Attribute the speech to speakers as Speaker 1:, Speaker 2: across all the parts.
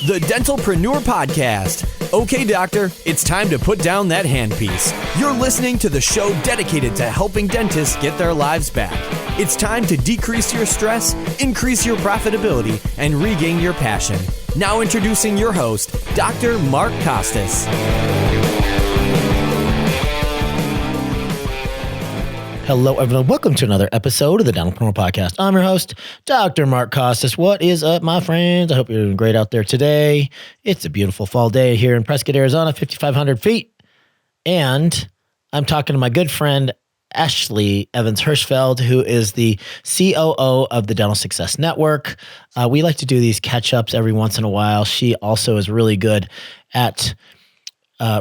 Speaker 1: The Dentalpreneur Podcast. Okay, doctor, it's time to put down that handpiece. You're listening to the show dedicated to helping dentists get their lives back. It's time to decrease your stress, increase your profitability, and regain your passion. Now introducing your host, Dr. Mark Costas.
Speaker 2: Hello, everyone. Welcome to another episode of the Dentalpreneur Podcast. I'm your host, Dr. Mark Costas. What is up, my friends? I hope you're doing great out there today. It's a beautiful fall day here in Prescott, Arizona, 5,500 feet. And I'm talking to my good friend, Ashlee Hirschfeld, who is the COO of the Dental Success Network. We like to do these catch-ups every once in a while. She also is really good at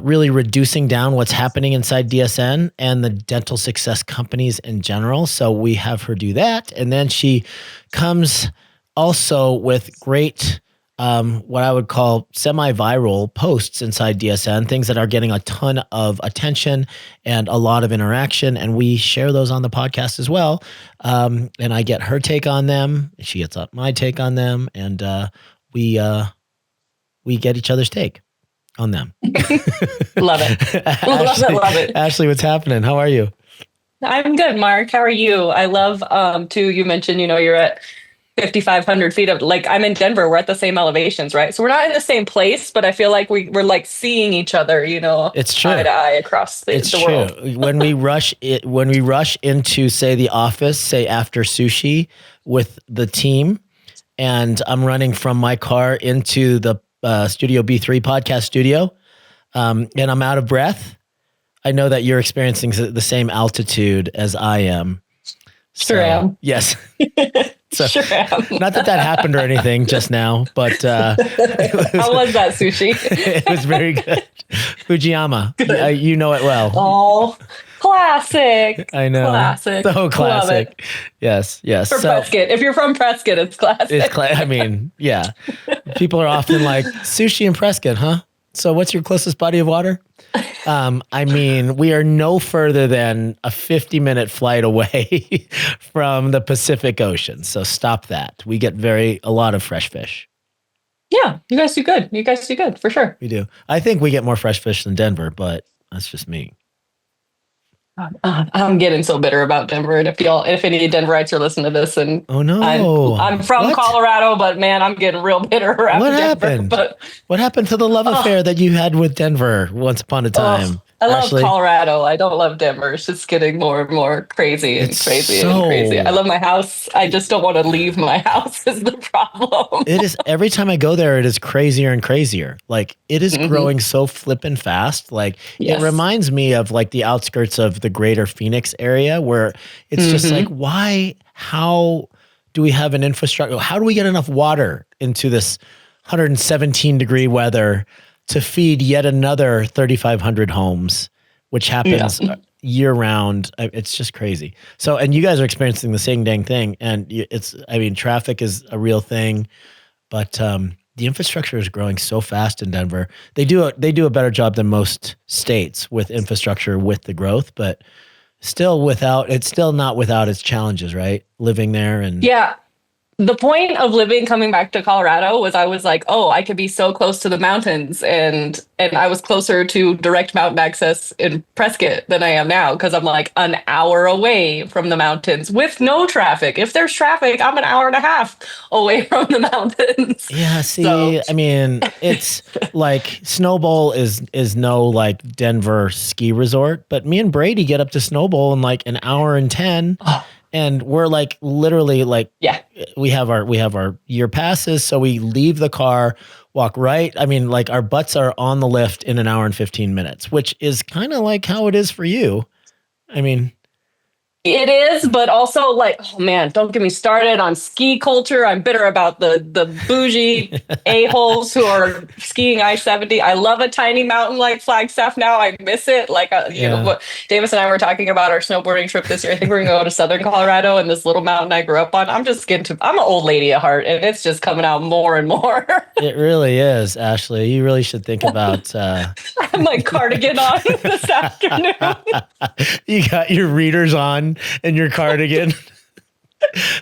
Speaker 2: really reducing down what's happening inside DSN and the dental success companies in general. So we have her do that. And then she comes also with great, what I would call semi-viral posts inside DSN, things that are getting a ton of attention and a lot of interaction. And we share those on the podcast as well. And I get her take on them. She gets my take on them. And we get each other's take on them.
Speaker 3: Love it.
Speaker 2: Ashlee,
Speaker 3: love it.
Speaker 2: Ashlee, what's happening? How are you?
Speaker 3: I'm good, Mark. How are you? I love, too, you mentioned, you're at 5,500 feet of, I'm in Denver. We're at the same elevations, right? So we're not in the same place, but I feel like we're like seeing each other,
Speaker 2: it's true.
Speaker 3: eye to eye across the world.
Speaker 2: True. When we rush into, say, the office, say after sushi with the team, and I'm running from my car into the Studio B3 podcast studio, and I'm out of breath, I know that you're experiencing the same altitude as I am.
Speaker 3: Sure am.
Speaker 2: Yes. So,
Speaker 3: sure am.
Speaker 2: Not that happened or anything just now, but
Speaker 3: how was that sushi?
Speaker 2: It was very good. Fujiyama. You know it well.
Speaker 3: Oh, classic.
Speaker 2: I know.
Speaker 3: Classic.
Speaker 2: So classic.
Speaker 3: Love it.
Speaker 2: Yes.
Speaker 3: For Prescott. If you're from Prescott, it's classic.
Speaker 2: Yeah. People are often like, sushi in Prescott, huh? So what's your closest body of water? We are no further than a 50-minute flight away from the Pacific Ocean. So stop that. We get a lot of fresh fish.
Speaker 3: Yeah, you guys do good. For sure.
Speaker 2: We do. I think we get more fresh fish than Denver, but that's just me.
Speaker 3: I'm getting so bitter about Denver, and if any Denverites are listening to this, and
Speaker 2: oh no,
Speaker 3: I'm from Colorado, but man, I'm getting real bitter about Denver.
Speaker 2: What happened to the love affair that you had with Denver once upon a time?
Speaker 3: I love
Speaker 2: Ashlee?
Speaker 3: Colorado. I don't love Denver. It's just getting more and more crazy and crazy. I love my house. I just don't want to leave my house is the problem.
Speaker 2: It is. Every time I go there, it is crazier and crazier. It is growing so flippin' fast. It reminds me of the outskirts of the greater Phoenix area where it's just how do we have an infrastructure? How do we get enough water into this 117 degree weather to feed yet another 3,500 homes, which happens year round? It's just crazy. So, and you guys are experiencing the same dang thing. And traffic is a real thing, but the infrastructure is growing so fast in Denver. They do a better job than most states with infrastructure, with the growth, but it's still not without its challenges, right? Living there and
Speaker 3: the point of coming back to Colorado was I was like, oh, I could be so close to the mountains. And I was closer to direct mountain access in Prescott than I am now because I'm an hour away from the mountains with no traffic. If there's traffic, I'm an hour and a half away from the mountains.
Speaker 2: Yeah, see, so. It's Snow Bowl is no Denver ski resort, but me and Brady get up to Snow Bowl in an hour and 10. And we're literally we have our year passes. So we leave the car, walk right. Our butts are on the lift in an hour and 15 minutes, which is kind of how it is for you.
Speaker 3: It is, but also oh man, don't get me started on ski culture. I'm bitter about the bougie a-holes who are skiing I-70. I love a tiny mountain like Flagstaff now. I miss it. What Davis and I were talking about our snowboarding trip this year. I think we're gonna go to Southern Colorado and this little mountain I grew up on. I'm an old lady at heart, and it's just coming out more and more.
Speaker 2: It really is, Ashlee. You really should think about
Speaker 3: I have my cardigan on this afternoon.
Speaker 2: You got your readers on and your cardigan.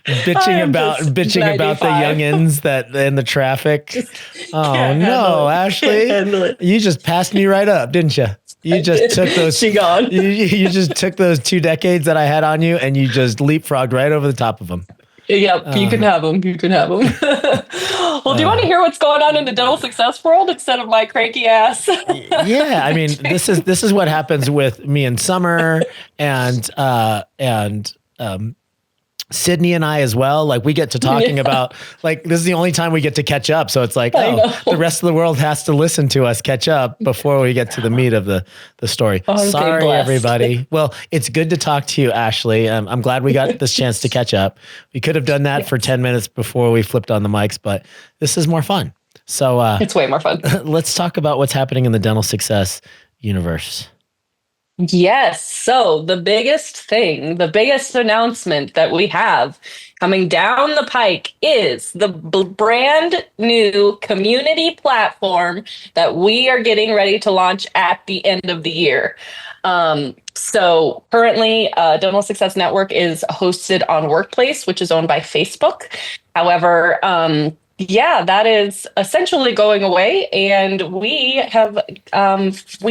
Speaker 2: bitching about the youngins that in the traffic. Oh no, Ashlee, you just passed me right up, didn't you? You just took those.
Speaker 3: She gone.
Speaker 2: You just took those 2 decades that I had on you, and you just leapfrogged right over the top of them.
Speaker 3: Yep, you can have them. You can have them. Well, do you want to hear what's going on in the dental success world instead of my cranky ass?
Speaker 2: Yeah, I mean, this is what happens with me and Summer and Sydney and I as well. Like we get to talking about like this is the only time we get to catch up. So it's like, the rest of the world has to listen to us catch up before we get to the meat of the story. Sorry, everybody. Well, it's good to talk to you, Ashlee. I'm glad we got this chance to catch up. We could have done that for 10 minutes before we flipped on the mics, but this is more fun. So
Speaker 3: it's way more fun.
Speaker 2: Let's talk about what's happening in the dental success universe.
Speaker 3: Yes. So the biggest announcement that we have coming down the pike is the brand new community platform that we are getting ready to launch at the end of the year. So currently, Dental Success Network is hosted on Workplace, which is owned by Facebook. However, that is essentially going away, and we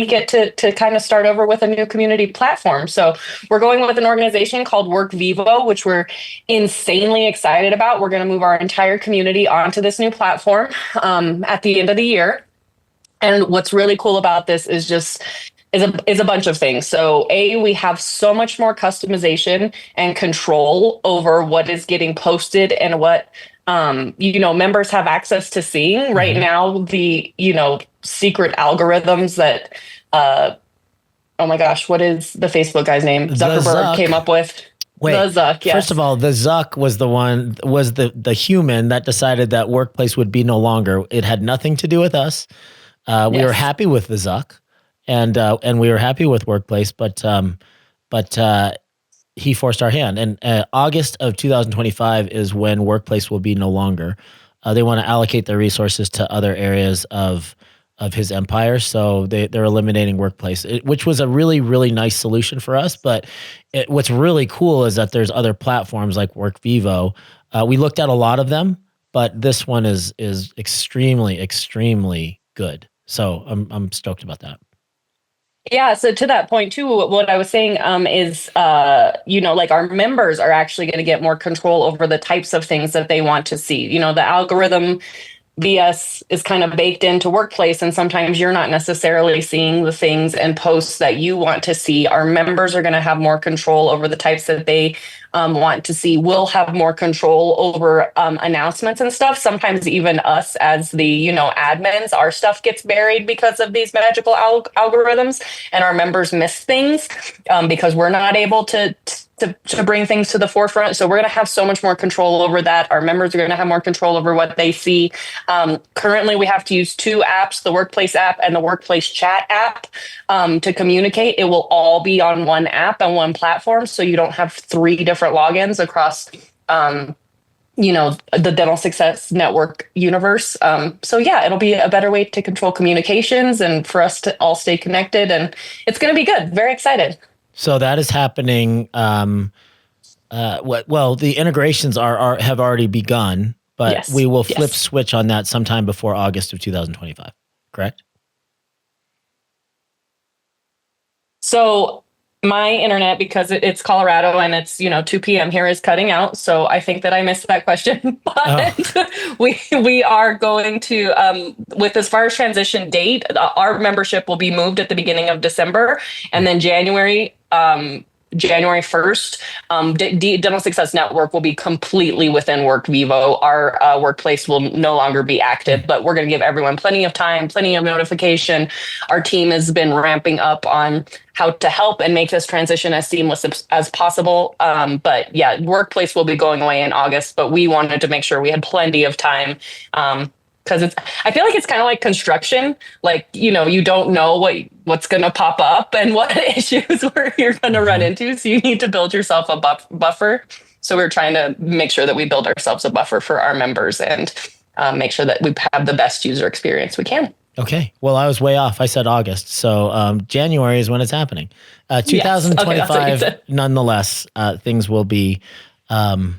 Speaker 3: get to kind of start over with a new community platform. So we're going with an organization called Workvivo, which we're insanely excited about. We're going to move our entire community onto this new platform at the end of the year. And what's really cool about this is a bunch of things. So we have so much more customization and control over what is getting posted and what members have access to seeing. Right now, the secret algorithms that oh my gosh, what is the Facebook guy's name? Zuckerberg came up with.
Speaker 2: Wait,
Speaker 3: the Zuck, yes.
Speaker 2: First of all, the Zuck was the human that decided that Workplace would be no longer. It had nothing to do with us. We were happy with the Zuck, and we were happy with Workplace, but he forced our hand. And August of 2025 is when Workplace will be no longer. They want to allocate their resources to other areas of his empire. So they're eliminating Workplace, which was a really, really nice solution for us. But what's really cool is that there's other platforms like Workvivo. We looked at a lot of them, but this one is extremely, extremely good. So I'm stoked about that.
Speaker 3: Yeah. So to that point too, what I was saying is, like our members are actually going to get more control over the types of things that they want to see. The algorithm BS is kind of baked into Workplace, and sometimes you're not necessarily seeing the things and posts that you want to see. Our members are going to have more control over the types that they want to see. We'll have more control over announcements and stuff. Sometimes even us as the admins, our stuff gets buried because of these magical algorithms, and our members miss things because we're not able to bring things to the forefront. So we're going to have so much more control over that. Our members are going to have more control over what they see. Currently, we have to use 2 apps, the Workplace app and the Workplace chat app, to communicate. It will all be on one app and one platform. So you don't have 3 different logins across, the Dental Success Network universe. It'll be a better way to control communications and for us to all stay connected. And it's going to be good. Very excited.
Speaker 2: So that is happening. The integrations have already begun, but we will flip switch on that sometime before August of 2025. Correct?
Speaker 3: So my internet, because it's Colorado and it's 2 p.m. here, is cutting out. So I think that I missed that question. But we are going to with as far as transition date, our membership will be moved at the beginning of December, and then January 1st, Dental Success Network will be completely within Workvivo. Our Workplace will no longer be active, but we're going to give everyone plenty of time, plenty of notification. Our team has been ramping up on how to help and make this transition as seamless as possible. Workplace will be going away in August, but we wanted to make sure we had plenty of time. Because I feel like it's kind of like construction. Like, you don't know what's going to pop up and what issues you're going to run into. So you need to build yourself a buffer. So we're trying to make sure that we build ourselves a buffer for our members and make sure that we have the best user experience we can.
Speaker 2: Okay. Well, I was way off. I said August. So January is when it's happening. 2025, nonetheless, things will be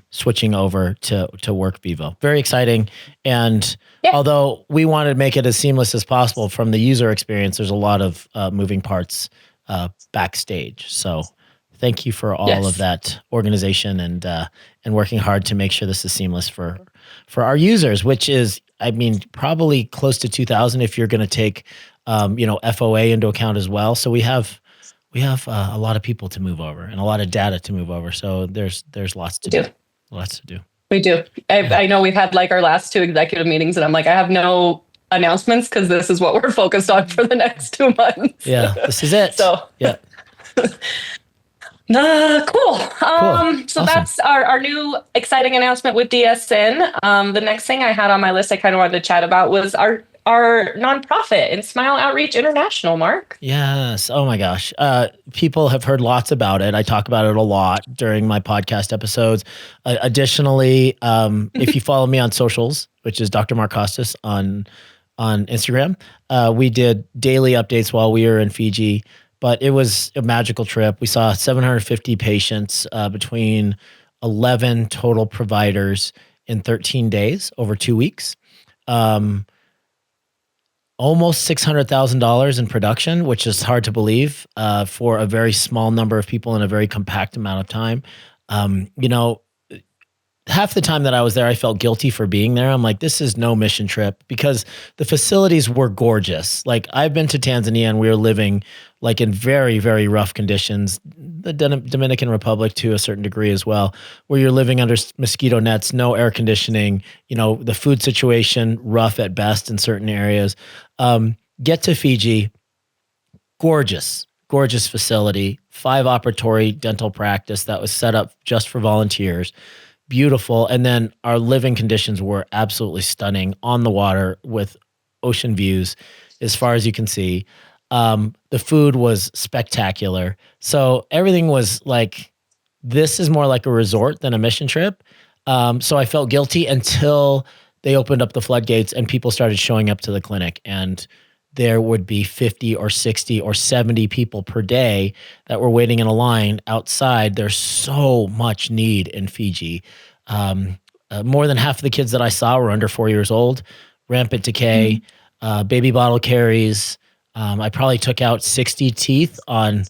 Speaker 2: switching over to Workvivo. Very exciting. And
Speaker 3: Yeah.
Speaker 2: although we wanted to make it as seamless as possible from the user experience, there's a lot of moving parts backstage. So thank you for all of that organization and working hard to make sure this is seamless for our users, which is, I mean, probably close to 2,000 if you're going to take, FOA into account as well. So we have a lot of people to move over and a lot of data to move over. So there's lots to do. Lots to do.
Speaker 3: We do. I know we've had like our last 2 executive meetings, and I'm like, I have no announcements because this is what we're focused on for the next 2 months.
Speaker 2: Yeah, this is it.
Speaker 3: So
Speaker 2: yeah.
Speaker 3: Cool. So
Speaker 2: Awesome.
Speaker 3: That's our new exciting announcement with DSN. The next thing I had on my list I kind of wanted to chat about was our nonprofit and Smile Outreach International, Mark.
Speaker 2: Yes. Oh my gosh. People have heard lots about it. I talk about it a lot during my podcast episodes. Additionally, if you follow me on socials, which is Dr. Mark Costas on Instagram, we did daily updates while we were in Fiji. But it was a magical trip. We saw 750 patients between 11 total providers in 13 days over 2 weeks. Almost $600,000 in production, which is hard to believe for a very small number of people in a very compact amount of time. Half the time that I was there, I felt guilty for being there. I'm like, this is no mission trip because the facilities were gorgeous. Like I've been to Tanzania and we were living like in very, very rough conditions. The Dominican Republic to a certain degree as well, where you're living under mosquito nets, no air conditioning, the food situation, rough at best in certain areas. Get to Fiji, gorgeous facility, 5 operatory dental practice that was set up just for volunteers. Beautiful. And then our living conditions were absolutely stunning on the water with ocean views as far as you can see. The food was spectacular. So everything was like, this is more like a resort than a mission trip. So I felt guilty until they opened up the floodgates and people started showing up to the clinic, and there would be 50 or 60 or 70 people per day that were waiting in a line outside. There's so much need in Fiji. More than half of the kids that I saw were under 4 years old, rampant decay, baby bottle caries. I probably took out 60 teeth on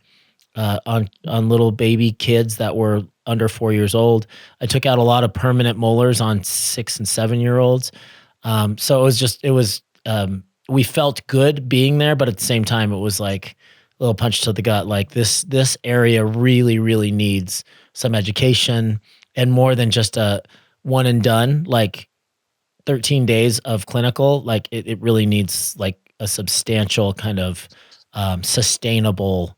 Speaker 2: little baby kids that were under 4 years old. I took out a lot of permanent molars on 6 and 7 year olds. So it was we felt good being there, but at the same time, it was like a little punch to the gut. Like this area really, really needs some education and more than just a one and done, like 13 days of clinical. Like it really needs like a substantial kind of sustainable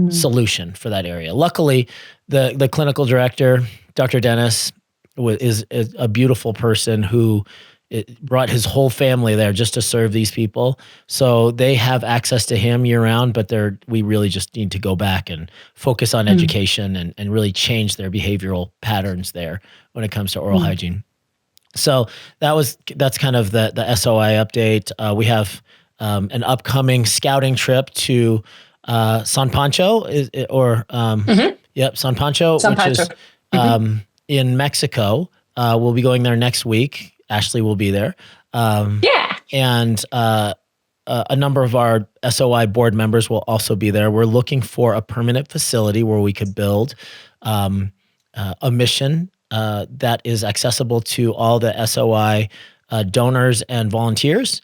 Speaker 2: solution for that area. Luckily, the clinical director, Dr. Dennis, is a beautiful person who brought his whole family there just to serve these people. So they have access to him year round, but we really just need to go back and focus on education and really change their behavioral patterns there when it comes to oral hygiene. So that's kind of the SOI update. We have an upcoming scouting trip to San Pancho, San Pancho, is in Mexico. We'll be going there next week. Ashlee will be there. And a number of our SOI board members will also be there. We're looking for a permanent facility where we could build a mission that is accessible to all the SOI donors and volunteers.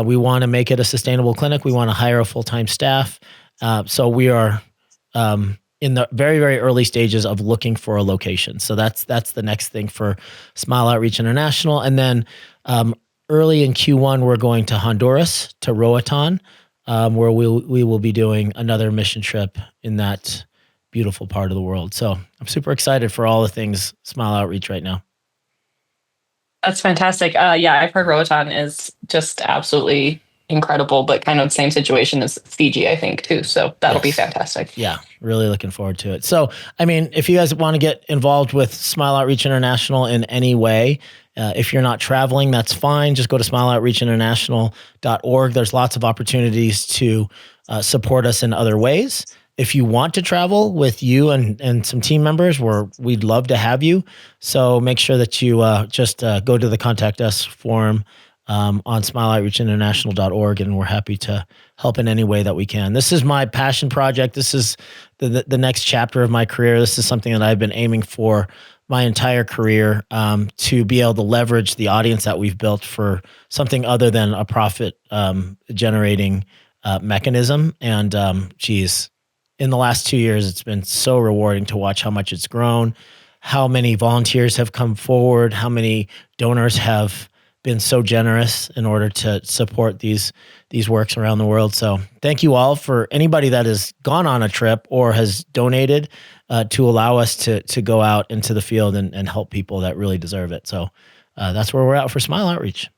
Speaker 2: We want to make it a sustainable clinic. We want to hire a full-time staff. So we are in the very, very early stages of looking for a location. So that's the next thing for Smile Outreach International. And then early in Q1, we're going to Honduras, to Roatan, where we will be doing another mission trip in that beautiful part of the world. So I'm super excited for all the things Smile Outreach right now.
Speaker 3: That's fantastic. I've heard Roatan is just absolutely incredible, but kind of the same situation as Fiji, I think, too. So that'll be fantastic.
Speaker 2: Yeah, really looking forward to it. So, I mean, if you guys want to get involved with Smile Outreach International in any way, if you're not traveling, that's fine. Just go to smileoutreachinternational.org. There's lots of opportunities to support us in other ways. if you want to travel with you and some team members, we'd love to have you. So make sure that you just go to the Contact Us form on smileoutreachinternational.org, and we're happy to help in any way that we can. This is my passion project. This is the next chapter of my career. This is something that I've been aiming for my entire career, to be able to leverage the audience that we've built for something other than a profit generating mechanism. And geez, in the last 2 years, it's been so rewarding to watch how much it's grown, how many volunteers have come forward, how many donors have been so generous in order to support these works around the world. So thank you all for anybody that has gone on a trip or has donated to allow us to go out into the field and help people that really deserve it. So that's where we're at for Smile Outreach.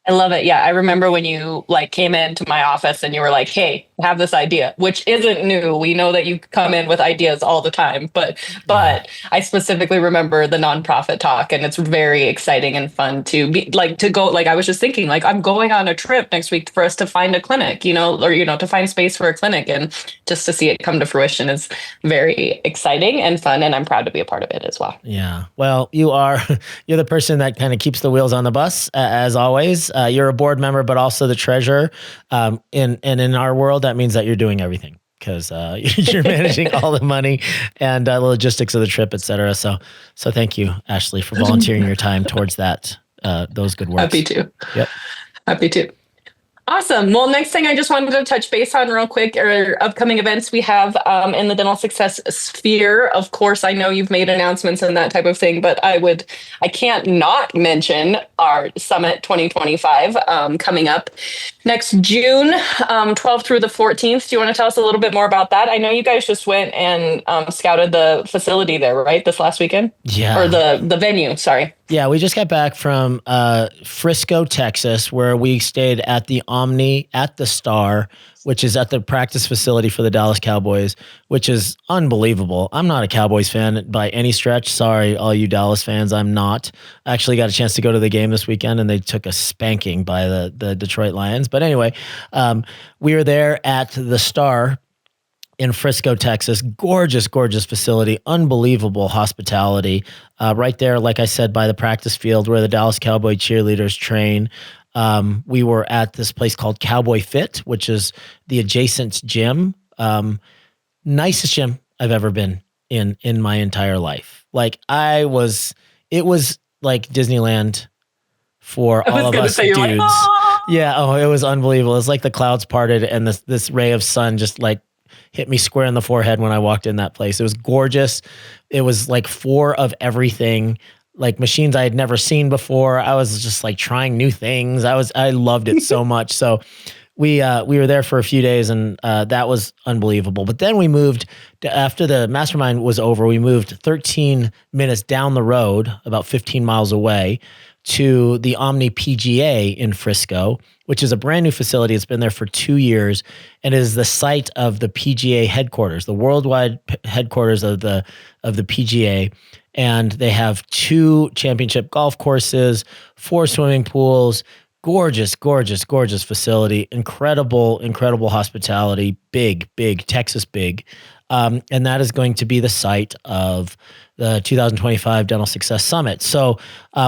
Speaker 3: I love it. Yeah. I remember when you came into my office and you were like, hey, I have this idea, which isn't new. We know that you come in with ideas all the time, but I specifically remember the nonprofit talk, and it's very exciting and fun to be to go. I was just thinking, I'm going on a trip next week for us to find a clinic, or to find space for a clinic, and just to see it come to fruition is very exciting and fun. And I'm proud to be a part of it as well.
Speaker 2: Yeah. Well, you're the person that kind of keeps the wheels on the bus, as always. You're a board member, but also the treasurer. In our world, that means that you're doing everything, because you're managing all the money and the logistics of the trip, et cetera. So thank you, Ashlee, for volunteering your time towards that, those good works.
Speaker 3: Happy to.
Speaker 2: Yep.
Speaker 3: Happy to. Awesome. Well, next thing I just wanted to touch base on real quick are upcoming events we have in the dental success sphere. Of course, I know you've made announcements and that type of thing, but I can't not mention our Summit 2025 coming up next June 12th through the 14th. Do you want to tell us a little bit more about that? I know you guys just went and scouted the facility there, right? This last weekend?
Speaker 2: Yeah.
Speaker 3: Or the venue, sorry.
Speaker 2: Yeah, we just got back from Frisco, Texas, where we stayed at the Omni at the Star, which is at the practice facility for the Dallas Cowboys, which is unbelievable. I'm not a Cowboys fan by any stretch. Sorry, all you Dallas fans, I'm not. I actually got a chance to go to the game this weekend, and they took a spanking by the Detroit Lions. But anyway, we were there at the Star in Frisco, Texas. Gorgeous, gorgeous facility, unbelievable hospitality. Right there, like I said, by the practice field where the Dallas Cowboy cheerleaders train. We were at this place called Cowboy Fit, which is the adjacent gym. Nicest gym I've ever been in my entire life. It was like Disneyland for all of us dudes. Yeah, it was unbelievable. It's like the clouds parted and this ray of sun just hit me square in the forehead when I walked in that place. It was gorgeous. It was 4 of everything, machines I had never seen before. I was just trying new things. I loved it so much. So we were there for a few days, and that was unbelievable. But then we moved after the mastermind was over. We moved 13 minutes down the road, about 15 miles away, to the Omni PGA in Frisco, which is a brand new facility. It's been there for 2 years and is the site of the PGA headquarters, the worldwide headquarters of the PGA. And they have 2 championship golf courses, 4 swimming pools, gorgeous, gorgeous, gorgeous facility, incredible, incredible hospitality, big, Texas big. And that is going to be the site of the 2025 Dental Success Summit. So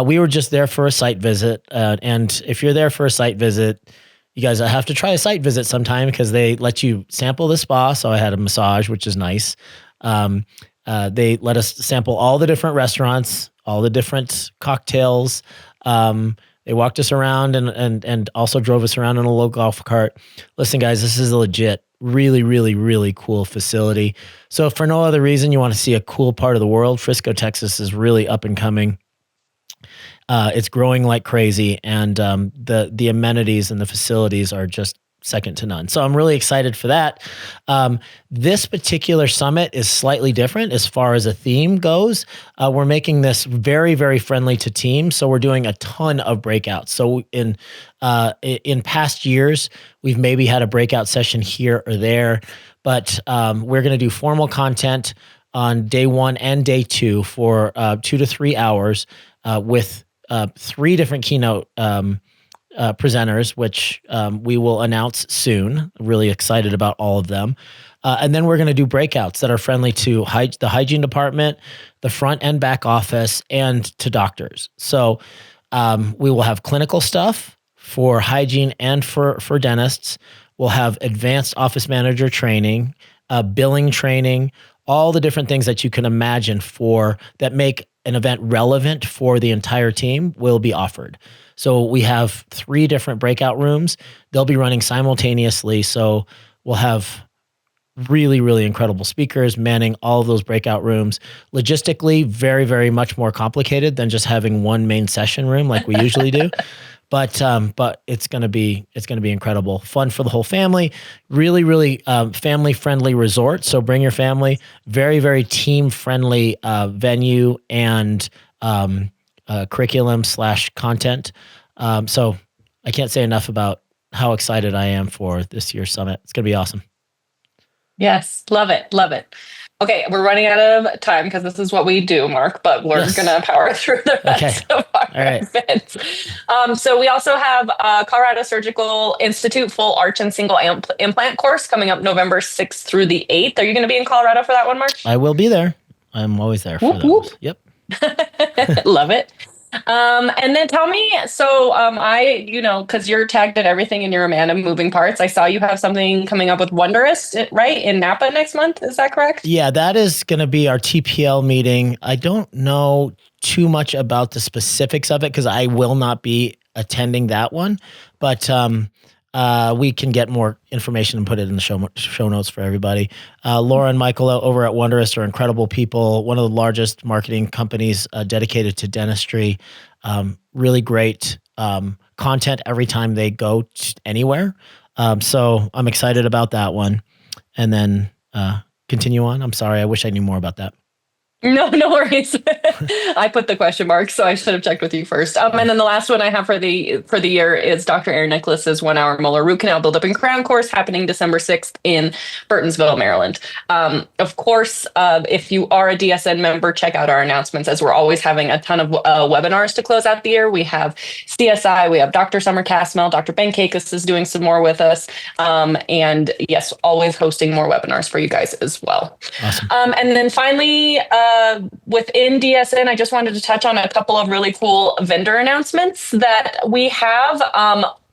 Speaker 2: we were just there for a site visit. And if you're there for a site visit, you guys have to try a site visit sometime, because they let you sample the spa. So I had a massage, which is nice. They let us sample all the different restaurants, all the different cocktails. They walked us around and also drove us around in a low golf cart. Listen, guys, this is a legit, really, really, really cool facility. So if for no other reason you want to see a cool part of the world, Frisco, Texas is really up and coming. It's growing like crazy, and the amenities and the facilities are just second to none. So I'm really excited for that. This particular summit is slightly different as far as a theme goes. We're making this very, very friendly to teams. So we're doing a ton of breakouts. So in past years, we've maybe had a breakout session here or there, but we're going to do formal content on day 1 and day 2 for 2 to 3 hours with 3 different keynote presenters, which we will announce soon. Really excited about all of them. And then we're going to do breakouts that are friendly to the hygiene department, the front and back office, and to doctors. So we will have clinical stuff for hygiene and for dentists. We'll have advanced office manager training, billing training, all the different things that you can imagine that make an event relevant for the entire team will be offered. So we have 3 different breakout rooms. They'll be running simultaneously. So we'll have really, really incredible speakers manning all of those breakout rooms. Logistically, very, very much more complicated than just having one main session room like we usually do. But it's gonna be incredible, fun for the whole family. Really, really family friendly resort. So bring your family. Very, very team friendly venue and curriculum / content. So I can't say enough about how excited I am for this year's summit. It's gonna be awesome.
Speaker 3: Yes, love it, love it. Okay, we're running out of time because this is what we do, Mark, but we're going to power through the rest of our events. So we also have Colorado Surgical Institute full arch and single implant course coming up November 6th through the 8th. Are you going to be in Colorado for that one, Mark?
Speaker 2: I will be there. I'm always there for those. Yep.
Speaker 3: Love it. And then tell me, so because you're tagged at everything and you're a man of moving parts, I saw you have something coming up with Wonderist, right, in Napa next month. Is that correct?
Speaker 2: Yeah, that is going to be our TPL meeting. I don't know too much about the specifics of it because I will not be attending that one, but we can get more information and put it in the show notes for everybody. Laura and Michael over at Wonderist are incredible people, one of the largest marketing companies dedicated to dentistry. Really great content every time they go anywhere. So I'm excited about that one. And then continue on. I'm sorry. I wish I knew more about that.
Speaker 3: No worries. I put the question mark, so I should have checked with you first. And then the last one I have for the year is Dr. Aaron Nicholas's 1-hour molar root canal buildup and crown course happening December 6th in Burtonsville, Maryland. Of course, if you are a DSN member, check out our announcements as we're always having a ton of webinars to close out the year. We have CSI, we have Dr. Summer Casmel, Dr. Ben Kakis is doing some more with us. And yes, always hosting more webinars for you guys as well.
Speaker 2: Awesome.
Speaker 3: And then finally, within DSN, I just wanted to touch on a couple of really cool vendor announcements that we have.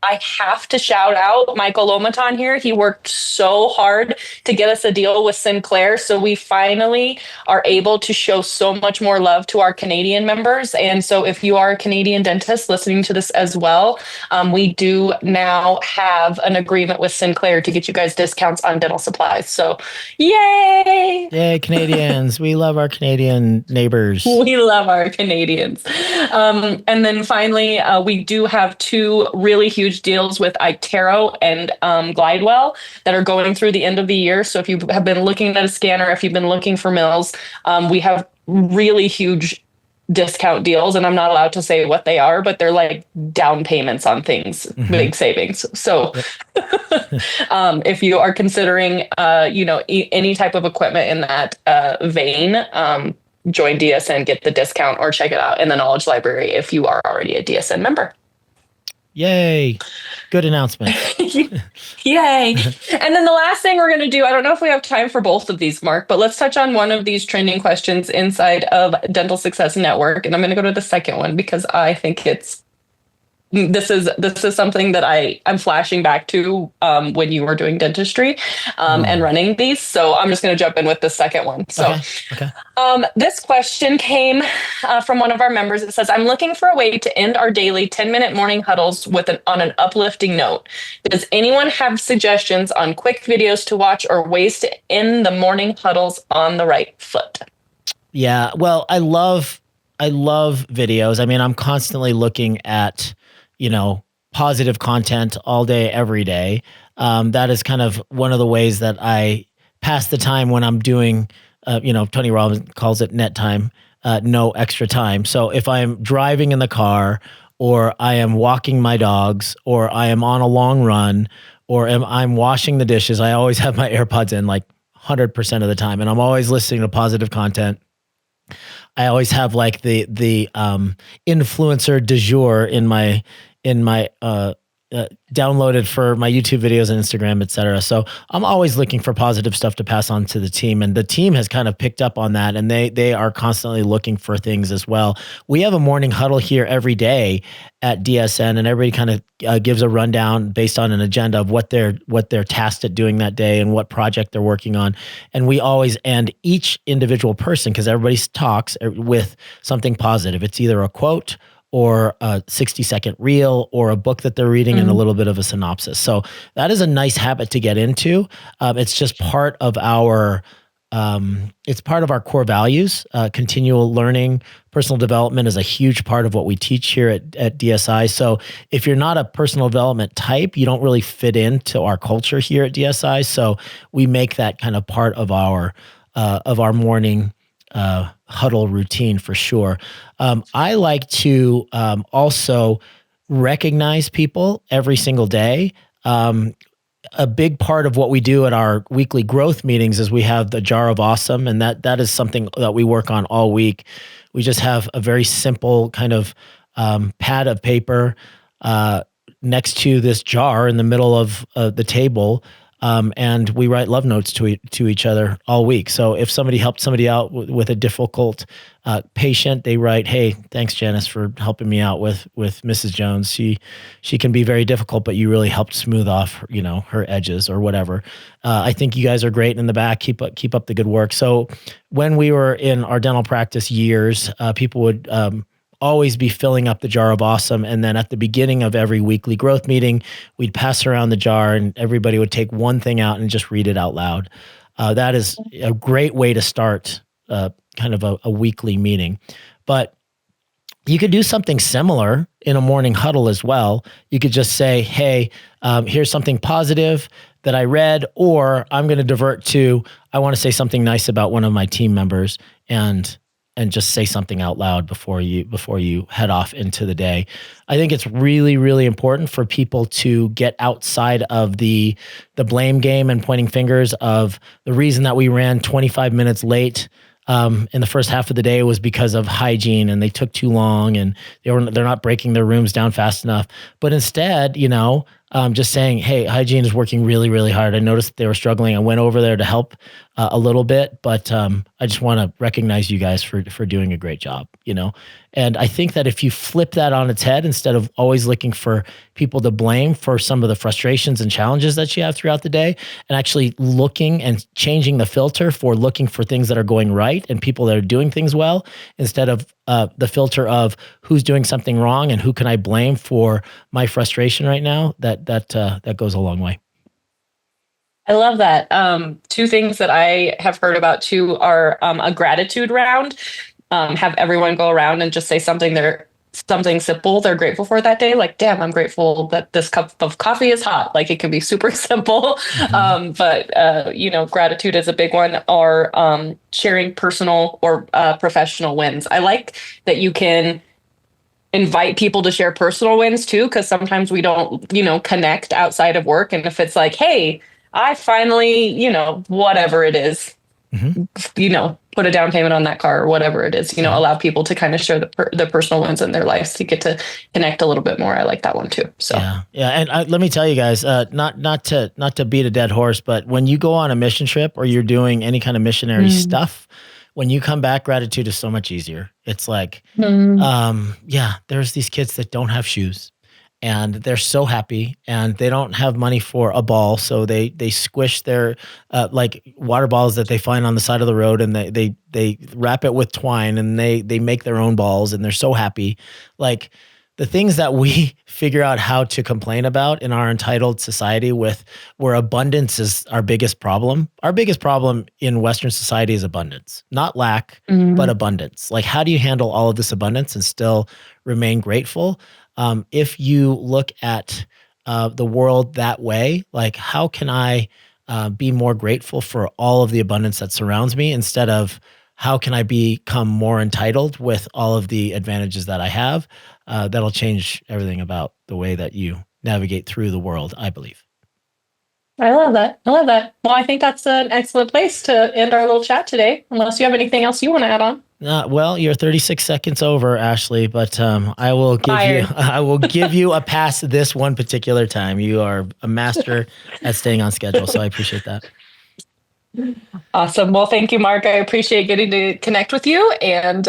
Speaker 3: I have to shout out Michael Lomaton here. He worked so hard to get us a deal with Sinclair. So we finally are able to show so much more love to our Canadian members. And so if you are a Canadian dentist listening to this as well, we do now have an agreement with Sinclair to get you guys discounts on dental supplies. So yay!
Speaker 2: Yay, Canadians. We love our Canadian neighbors.
Speaker 3: We love our Canadians. And then finally, we do have 2 really huge deals with Itero and Glidewell that are going through the end of the year. So if you have been looking at a scanner, if you've been looking for mills, we have really huge discount deals, and I'm not allowed to say what they are, but they're like down payments on things, big savings. So if you are considering, any type of equipment in that vein, join DSN, get the discount, or check it out in the Knowledge Library if you are already a DSN member.
Speaker 2: Yay. Good announcement.
Speaker 3: Yay. And then the last thing we're going to do, I don't know if we have time for both of these, Mark, but let's touch on one of these trending questions inside of Dental Success Network. And I'm going to go to the second one because I think this is something that I'm flashing back to when you were doing dentistry and running these. So I'm just going to jump in with the second one. So
Speaker 2: okay.
Speaker 3: This question came from one of our members. It says, I'm looking for a way to end our daily 10-minute morning huddles on an uplifting note. Does anyone have suggestions on quick videos to watch or ways to end the morning huddles on the right foot?
Speaker 2: Yeah, well, I love videos. I mean, I'm constantly looking at positive content all day, every day. That is kind of one of the ways that I pass the time when I'm doing, Tony Robbins calls it net time, no extra time. So if I'm driving in the car, or I am walking my dogs, or I am on a long run, or I'm washing the dishes, I always have my AirPods in like 100% of the time. And I'm always listening to positive content. I always have like the influencer du jour in my downloaded for my YouTube videos and Instagram, et cetera. So I'm always looking for positive stuff to pass on to the team. And the team has kind of picked up on that, and they are constantly looking for things as well. We have a morning huddle here every day at DSN, and everybody kind of gives a rundown based on an agenda of what they're tasked at doing that day and what project they're working on. And we always end each individual person, because everybody talks, with something positive. It's either a quote or a 60-second reel or a book that they're reading and a little bit of a synopsis. So that is a nice habit to get into. It's just part of our core values. Continual learning, personal development is a huge part of what we teach here at DSI. So if you're not a personal development type, you don't really fit into our culture here at DSI. So we make that kind of part of our morning huddle routine for sure. I like to also recognize people every single day. A big part of what we do at our weekly growth meetings is we have the jar of awesome, and that is something that we work on all week. We just have a very simple kind of pad of paper next to this jar in the middle of the table. And we write love notes to each other all week. So if somebody helped somebody out with a difficult patient, they write, "Hey, thanks, Janice, for helping me out with Mrs. Jones. She can be very difficult, but you really helped smooth off, her edges," or whatever. I think you guys are great in the back. Keep up the good work. So when we were in our dental practice years, people would always be filling up the jar of awesome. And then at the beginning of every weekly growth meeting, we'd pass around the jar and everybody would take one thing out and just read it out loud. That is a great way to start kind of a weekly meeting. But you could do something similar in a morning huddle as well. You could just say, "Hey, here's something positive that I read," or I'm going to divert to, "I want to say something nice about one of my team members," and just say something out loud before you head off into the day. I think it's really, really important for people to get outside of the blame game and pointing fingers of the reason that we ran 25 minutes late in the first half of the day was because of hygiene, and they took too long, and they're not breaking their rooms down fast enough. But instead, just saying, "Hey, hygiene is working really, really hard. I noticed they were struggling. I went over there to help a little bit, but I just want to recognize you guys for doing a great job." And I think that if you flip that on its head, instead of always looking for people to blame for some of the frustrations and challenges that you have throughout the day, and actually looking and changing the filter for looking for things that are going right and people that are doing things well, instead of the filter of who's doing something wrong and who can I blame for my frustration right now, that goes a long way.
Speaker 3: I love that. Two things that I have heard about too are a gratitude round. Have everyone go around and just say something simple they're grateful for that day. Like, "Damn, I'm grateful that this cup of coffee is hot." Like, it can be super simple. But gratitude is a big one. Or sharing personal or professional wins. I like that you can invite people to share personal wins too, because sometimes we don't, connect outside of work. And if it's like, "Hey, I finally, whatever it is, put a down payment on that car," or whatever it is, allow people to kind of share the personal wins in their lives to get to connect a little bit more. I like that one too. So
Speaker 2: yeah. And let me tell you guys, not to beat a dead horse, but when you go on a mission trip or you're doing any kind of missionary stuff, when you come back, gratitude is so much easier. It's like, there's these kids that don't have shoes, and they're so happy, and they don't have money for a ball. So they squish their like water balls that they find on the side of the road, and they wrap it with twine, and they make their own balls, and they're so happy. Like, the things that we figure out how to complain about in our entitled society, where abundance is our biggest problem. Our biggest problem in Western society is abundance, not lack, but abundance. Like, how do you handle all of this abundance and still remain grateful? If you look at the world that way, like, how can I be more grateful for all of the abundance that surrounds me, instead of how can I become more entitled with all of the advantages that I have? That'll change everything about the way that you navigate through the world, I believe.
Speaker 3: I love that. I love that. Well, I think that's an excellent place to end our little chat today, unless you have anything else you want to add on.
Speaker 2: Well, you're 36 seconds over, Ashlee, but I will give you a pass this one particular time. You are a master at staying on schedule, so I appreciate that.
Speaker 3: Awesome. Well, thank you, Mark. I appreciate getting to connect with you, and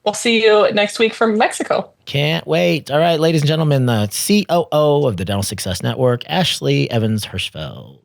Speaker 3: we'll see you next week from Mexico.
Speaker 2: Can't wait. All right, ladies and gentlemen, the COO of the Dental Success Network, Ashlee Evans Hirschfeld.